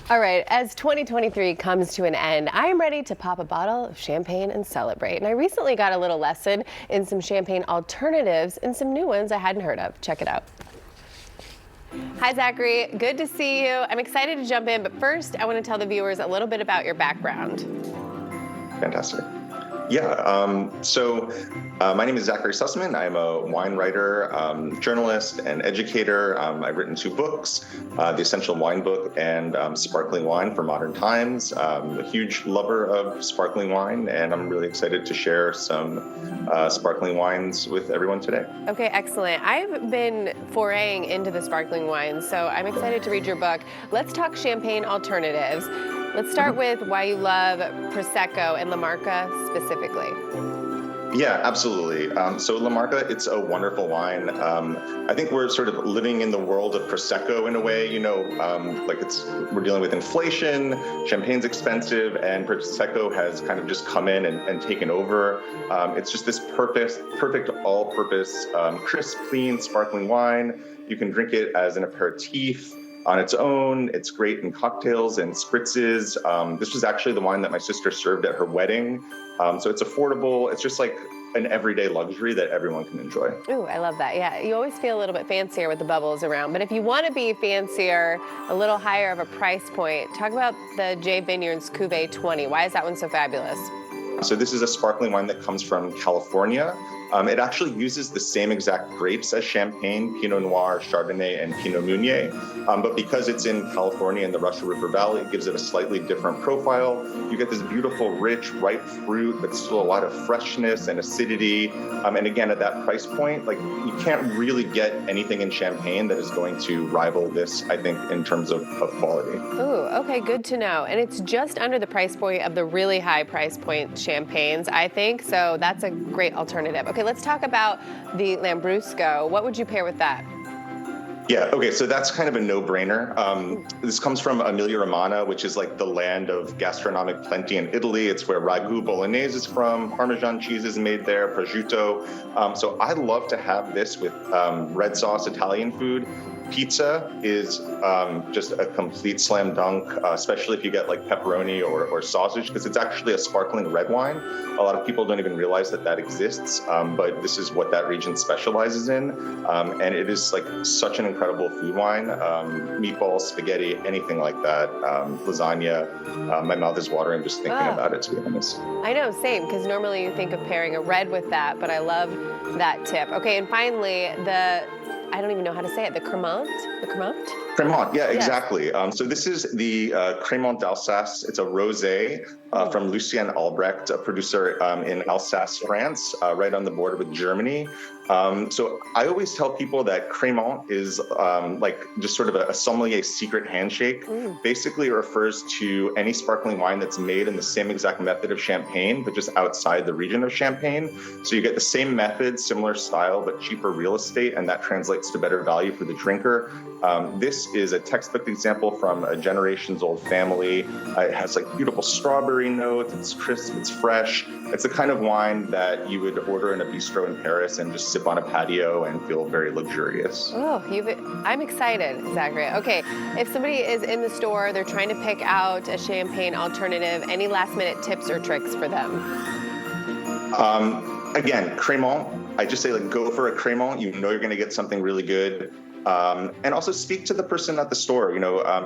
All right, as 2023 comes to an end, I am ready to pop a bottle of champagne and celebrate. And I recently got a little lesson in some champagne alternatives and some new ones I hadn't heard of. Check it out. Hi, Zachary. Good to see you. I'm excited to jump in, but first, I want to tell the viewers a little bit about your background. Fantastic. Yeah, my name is Zachary Sussman. I'm a wine writer, journalist, and educator. I've written 2 books, The Essential Wine Book and Sparkling Wine for Modern Times. I'm a huge lover of sparkling wine, and I'm really excited to share some sparkling wines with everyone today. Okay, excellent. I've been foraying into the sparkling wines, so I'm excited to read your book. Let's talk champagne alternatives. Let's start with why you love Prosecco and La Marca specifically. Yeah, absolutely. So La Marca, it's a wonderful wine. I think we're sort of living in the world of Prosecco in a way, we're dealing with inflation, champagne's expensive, and Prosecco has kind of just come in and taken over. It's just this perfect all-purpose, crisp, clean, sparkling wine. You can drink it as an aperitif. On its own, it's great in cocktails and spritzes. This was actually the wine that my sister served at her wedding. So it's affordable. It's just like an everyday luxury that everyone can enjoy. Ooh, I love that. Yeah, you always feel a little bit fancier with the bubbles around. But if you want to be fancier, a little higher of a price point, talk about the J. Vineyards Cuvée 20. Why is that one so fabulous? So this is a sparkling wine that comes from California. It actually uses the same exact grapes as Champagne, Pinot Noir, Chardonnay, and Pinot Meunier. But because it's in California in the Russian River Valley, it gives it a slightly different profile. You get this beautiful, rich, ripe fruit, but still a lot of freshness and acidity. And again, at that price point, you can't really get anything in Champagne that is going to rival this, I think, in terms of quality. Ooh, okay, good to know. And it's just under the price point of the really high price point champagnes, I think. So that's a great alternative. Okay, let's talk about the Lambrusco. What would you pair with that? Yeah, okay, so that's kind of a no-brainer. This comes from Emilia-Romagna, which is like the land of gastronomic plenty in Italy. It's where ragu bolognese is from, Parmesan cheese is made there, prosciutto. So I love to have this with red sauce Italian food. Pizza is just a complete slam dunk, especially if you get like pepperoni or sausage, because it's actually a sparkling red wine. A lot of people don't even realize that exists, but this is what that region specializes in. And it is like such an incredible food wine. Meatballs, spaghetti, anything like that, lasagna. My mouth is watering just thinking about it, to be honest. I know, same, because normally you think of pairing a red with that, but I love that tip. Okay, and finally, I don't even know how to say it, the Cremant? The Cremant? Cremant, yeah, exactly. So this is the Cremant d'Alsace. It's a rosé from Lucien Albrecht, a producer in Alsace, France, right on the border with Germany. So I always tell people that Cremant is just sort of a sommelier secret handshake. Basically, it refers to any sparkling wine that's made in the same exact method of Champagne, but just outside the region of Champagne. So you get the same method, similar style, but cheaper real estate, and that translates to better value for the drinker. This is a textbook example from a generations-old family. It has beautiful strawberry notes. It's crisp. It's fresh. It's the kind of wine that you would order in a bistro in Paris and just sip on a patio and feel very luxurious. Oh, I'm excited, Zachary. Okay, if somebody is in the store, they're trying to pick out a champagne alternative, any last-minute tips or tricks for them? Again, Cremant. I just say go for a Cremant. You know you're going to get something really good. And also speak to the person at the store.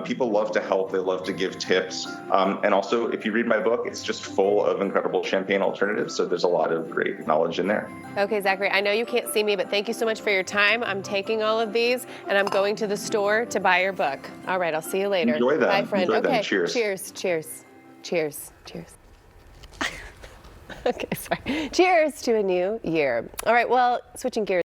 People love to help. They love to give tips. And also, if you read my book, it's just full of incredible champagne alternatives. So there's a lot of great knowledge in there. Okay, Zachary, I know you can't see me, but thank you so much for your time. I'm taking all of these, and I'm going to the store to buy your book. All right, I'll see you later. Enjoy them. Bye, friend. Enjoy okay, them. Cheers. Cheers. Cheers. Cheers. Cheers. Okay, sorry. Cheers to a new year. All right, well, switching gears.